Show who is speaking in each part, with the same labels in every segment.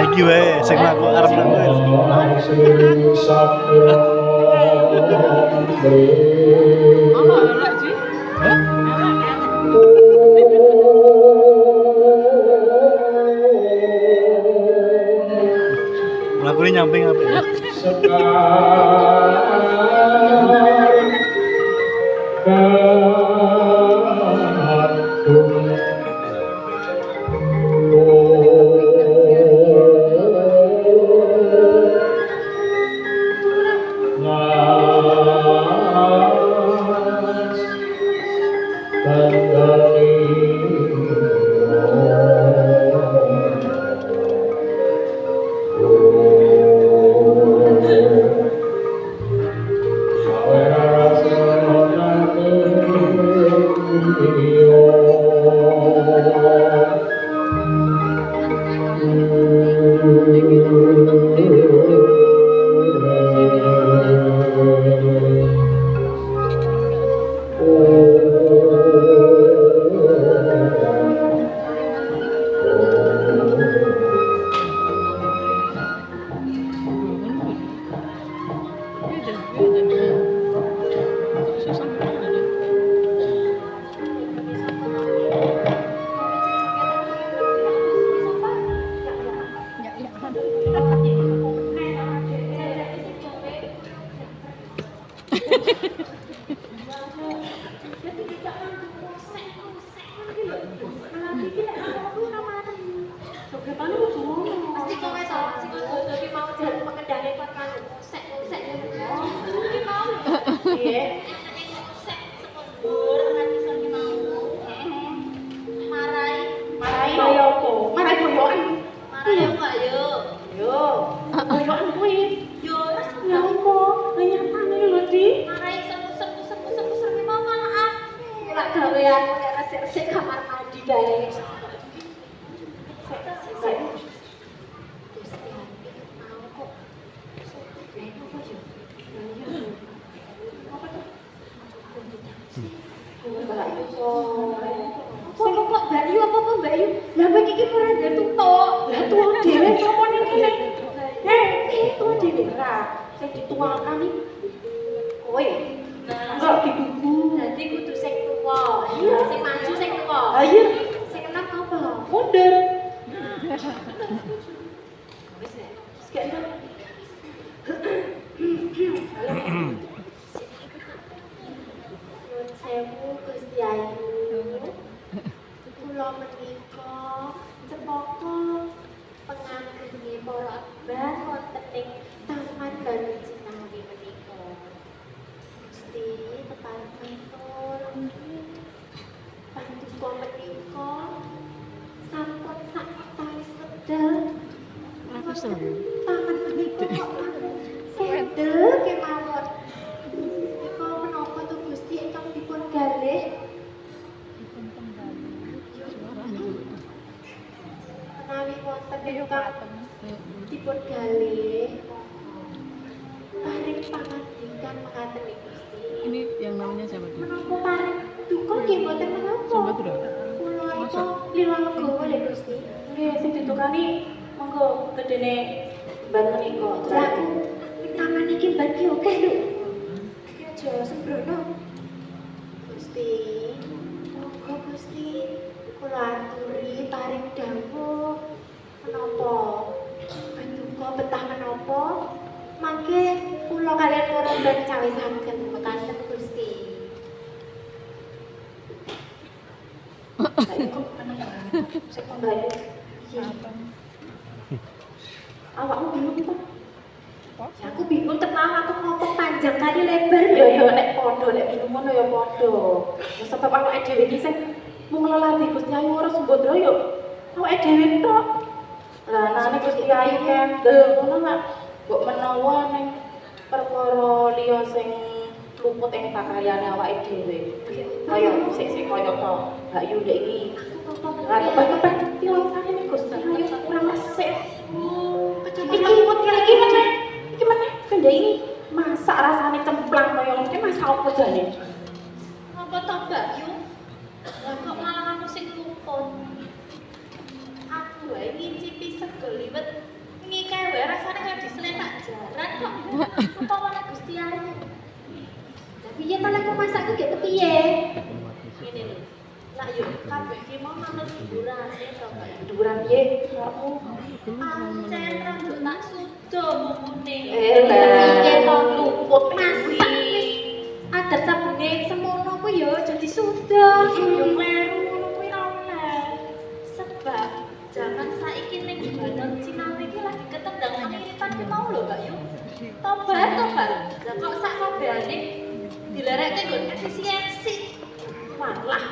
Speaker 1: Iki wae sing aku arep nang kowe.
Speaker 2: Apa elek Ji?
Speaker 1: Hah? Mlakune nyamping apa ya?
Speaker 3: Apa to Mbak Yu? Lah kok malah aku sing luput. Aku wae ngicipi sego liwet. Wingi kae wae rasane kaya diseletak jaran kok. Apa wae Gusti Ayu? Tapi ya kalau aku masak ku gitu piye? Ngene lho. Lah yo kabeh iki mau manut hiburan ya to, Mbak. Hiburan piye? Karepmu pancen rambut tak sudo mumune. Piye to luput masak wis adat sabune semono ku yo aja disudo. Yo kleru ngono kuwi ra oleh. Sebab zaman saiki ning Bandar Cinawi iki lagi ketendang pengiritan ki mau lho, Mbak Yu. Tobat. Lah kok sak kabehane dilerekke nggon efisiensi. Walah,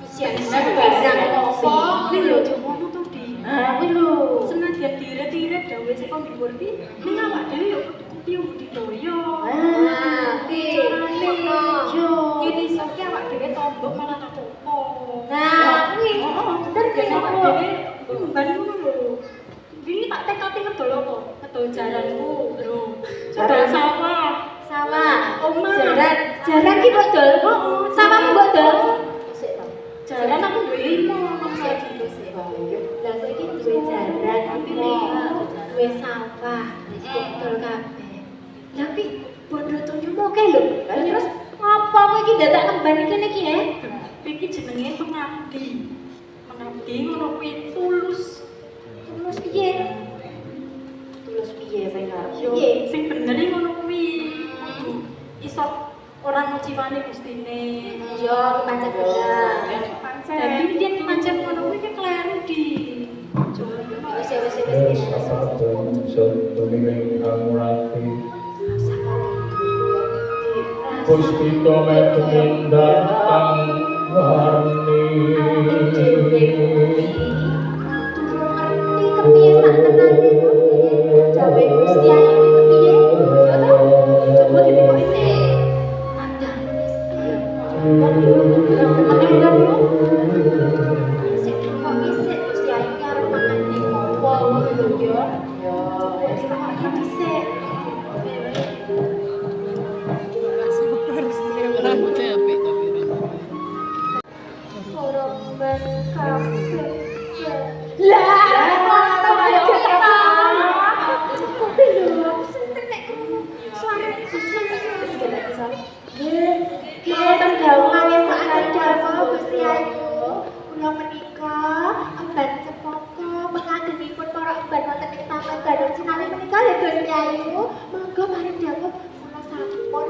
Speaker 3: efisiensi barang apa? Ning lho aja ngono to, Di. Kuwi lho, senadyan diirit-irit gawe saka dhuwur ki, ning awak dhewe yo kudu budidaya. Carane yo ngene iso ki awak dhewe tombok malah apa. Nah, kuwi bener ben awak dhewe umban ngono lho. Wingi tak tekati ngedol apa? Ngedol jaranku. Lho, jaran sawah. Omah. Jaran ki mbok dol. Sawahmu mbok dol. Sik to. Jaran aku duwe 5, aku sik sik. Lah saiki duwe jaran iki duwe sawah, wis dol kabeh. Tapi bondo tunjumu oke lho. Terus apa kowe iki dadak kemban iki niki iki jenenge pengabdi. Pengabdi ngono kuwi tulus. Tulus piye? Tulus piye sing arep? Piye? Sing bener iki ngono kuwi. Iso ora nguciwani Gustine. Iya, pancen bener. Pancen. Dadi yen pancen ngono kuwi ki kleru di. Wis.
Speaker 4: Puspita metumindak kang warni
Speaker 3: Durung ngerti kepiye sak tenane dawe Gusti Ayu iki kepiye? Yo to? Coba ditekoki sik. Ada sik. Sik tekoki sik Gusti Ayu ki arep mangan ning opo ngono lho yo. Yo, wis tak tekoki sik.
Speaker 2: Rambutnya apik tapi
Speaker 3: Korban kabeh. Lah, kaya tapi lho, seneng nek krungu suara susun iki wis gak bisa. Nggih, tendang mawesaken dawuh Gusti Ayu. Kula menika emban cepaka pengagenipun para emban wonten ing Taman Bandar Cinawi menika lho Gusti Ayu. Monggo mari dawuh kula sampun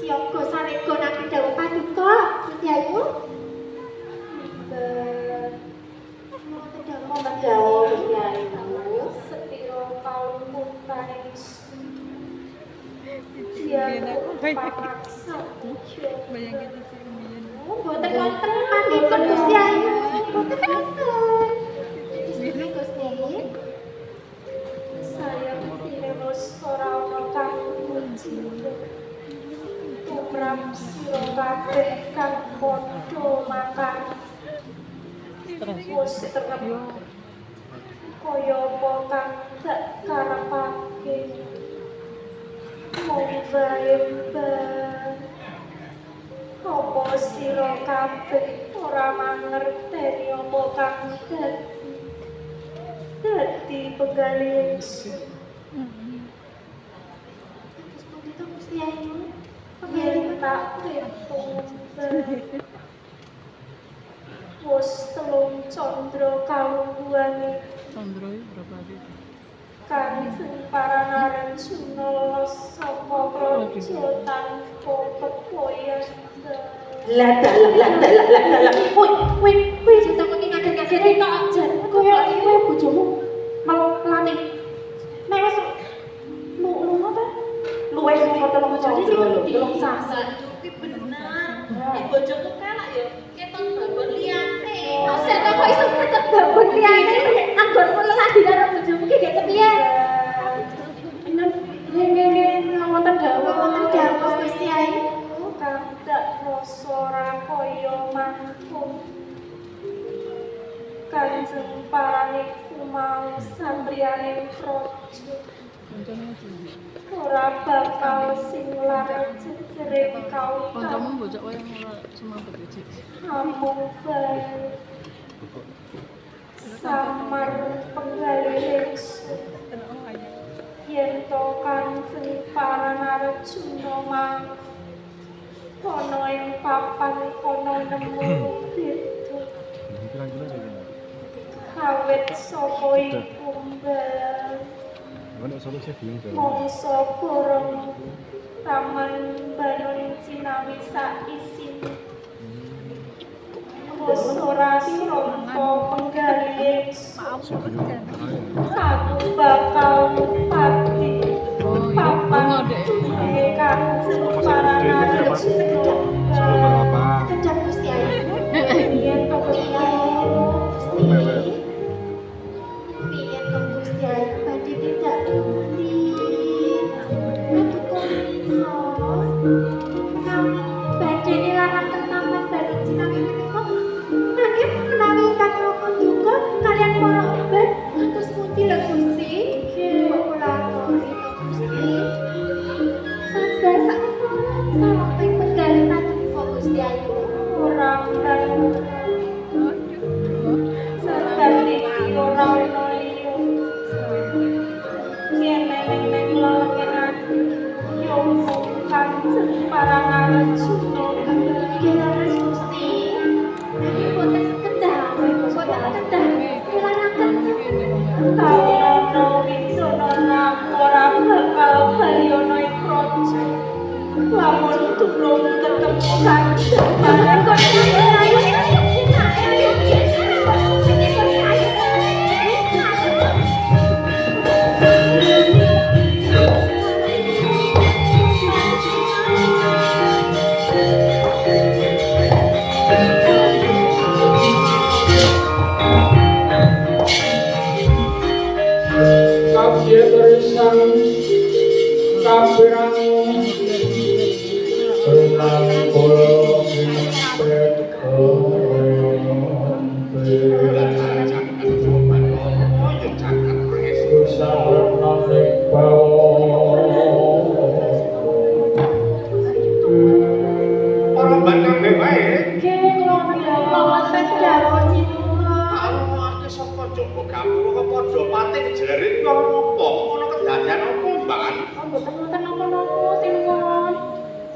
Speaker 3: siyaga sarega nampi dawuh paduka Gusti Ayu. Dawuh Gusti Ayu sepiro kalumputan paksa
Speaker 2: bayangin aja kemudian.
Speaker 3: boten wonten pandipun Gusti Ayu boten wonten Gusti saya piremos ora ana kang kunci tumrap sira kabeh kang padha makan wis terep kaya apa kang dak karepake mung bae-bae apa sira kabeh ora mangerteni apa kang dadi penggalih ingsun. Terus pundi to Gusti Ayu? Penggalih tak wis telung candra kalungguhane
Speaker 2: Chandra itu berapa hari?
Speaker 3: Kanjeng Paranaren Suno saka praja tanpa kepoyan. Lah. Woi, ditakoni ngaget-ngaget tok aja. Kaya kowe bojomu melane. Nek wis lunga ta? Luwes saka telung candra lho, telung sasi. Kuwi bener. Nek bojomu kelak ya keton babon liyane. Masa kok iso ketok babon liyane anggonmu lelaki karo bojomu ki gak kepiye? Nggih, wonten dawuh Gusti Ayu. Kandak rasa ora kaya mangkung. Kanjeng parane kumau satriyane praja.
Speaker 2: Kancamu sih.
Speaker 3: ora bakal sing larang jejere kau
Speaker 2: Kancamu bocah wayang ora semaput iki.
Speaker 3: amung bae samar penggali reksa yen to kanjeng Paranarjuna mang ana ing papan kono nemu beda awit saka iku mbal
Speaker 1: Mana solusi bingung kan?
Speaker 3: mongso borong taman Banon Cinawi sak isin wis ora srangka penggali aku bakal pati papan duwe kanjeng Paranarjuna
Speaker 5: Kejap Gusti Ayu.
Speaker 3: yen to Gusti Ayu
Speaker 5: Piyen to Gusti Ayu badhe tidak turuti. Aduh kok iso. Menawi badhe nilaraken taman Banon Cinawi menika nanging menawi ingkang rukun duka kalian para obat terus pundi lho Gusti? Kok kula aturi to Gusti. Sabar sampai penggali paduka Gusti Ayu.
Speaker 3: ora lan sadane ora ono liyo yen neng lalengan yo kanjeng Paranarjuna
Speaker 5: Gelaras Gusti, nanging boten kedah, dilaraken.
Speaker 3: tawono winsana ora bakal bali ono ing praja lamun durung ketemu kanjeng Paranarjuna
Speaker 4: Kabeh bersang kabirangu renang kula pet
Speaker 6: Orang Bandung bae. Aku saka Joko Gapura kok padha pating jerit kok ngopo? Ngono kedadian opo, Mbak?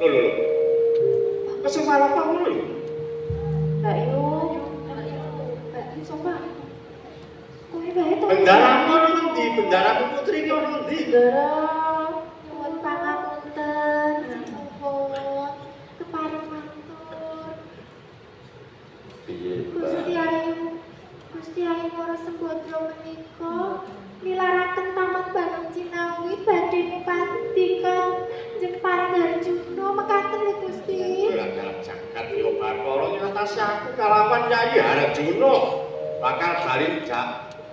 Speaker 6: Lho. Wis salah apa ngono lho? Bendaramu ono ngendi? Bendaramu putri ki ono ngendi?
Speaker 5: Gusti Ayu ora sembodra menika nilaraken taman Banon Cinawi badhe pati kanjeng Paranarjuna mekaten lho Gusti.
Speaker 6: Lah dalam jagat yo Bathara nyatasi aku kalawan Yayi Harjuna. Bakal bali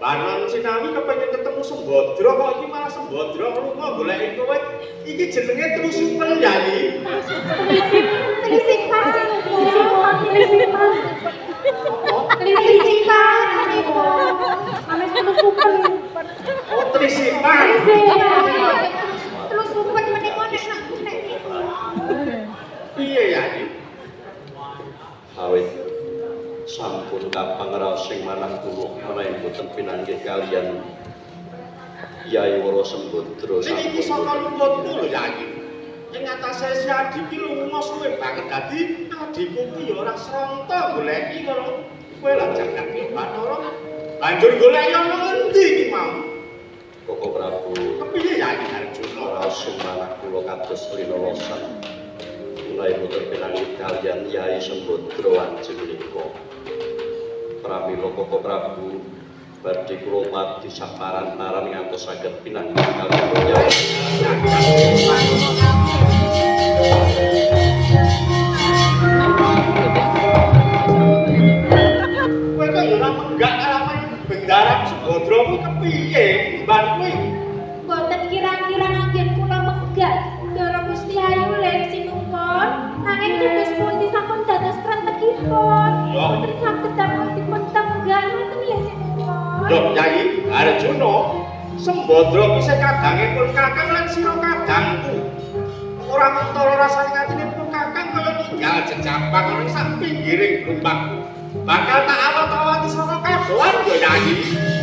Speaker 6: Banon Cinawi kepengin ketemu Sembodra kok iki malah Sembodra lunga goleki kowe. Iki jenenge Trusupen Yayi. Oh, Trisipan. Piye Yayi?
Speaker 7: Awit sampun kapang raosing manah kula menawi boten pinanggih kalian Yai Wara Sembodra
Speaker 6: Iki saka luputku lho Yayi. Ing atase si Adi ki lunga suwe banget dadi adikku ki ya ora sranta goleki ngono. Kowe lah jagat ki Bathara. Banjur goleki ana ngendi ki mau?
Speaker 7: Koko Prabu
Speaker 6: Kepiye Yayi Harjuna?
Speaker 7: raosing manah kula kados linolosan menawi boten pinanggih kalian Yai Sembodra wanjeng menika. Pramila Koko Prabu badhe kula pati saparan-paran ngantos saged pinanggih kalian Yai.
Speaker 6: Kowe kok ora menggak kalawan bendaram Sembodra ku kepiye? Mbak kuwi
Speaker 5: Boten kira-kira anggen kula megak Ndara Gusti Ayu lek sinuwun nanging dados pundi sampun dados krentegipun.
Speaker 6: Ya.
Speaker 5: Boten saged damel dipun tenggak ngoten lho sinuwun.
Speaker 6: Loh Yayi Harjuna Sembadra kisah kadangipun kakang lan sira kadangku. Ora mentara rasane atinipun kakang kaya ninggal jejabak ing sak pinggiring grumbak. Bakal tak awat-awati saka kadoan yo Yayi.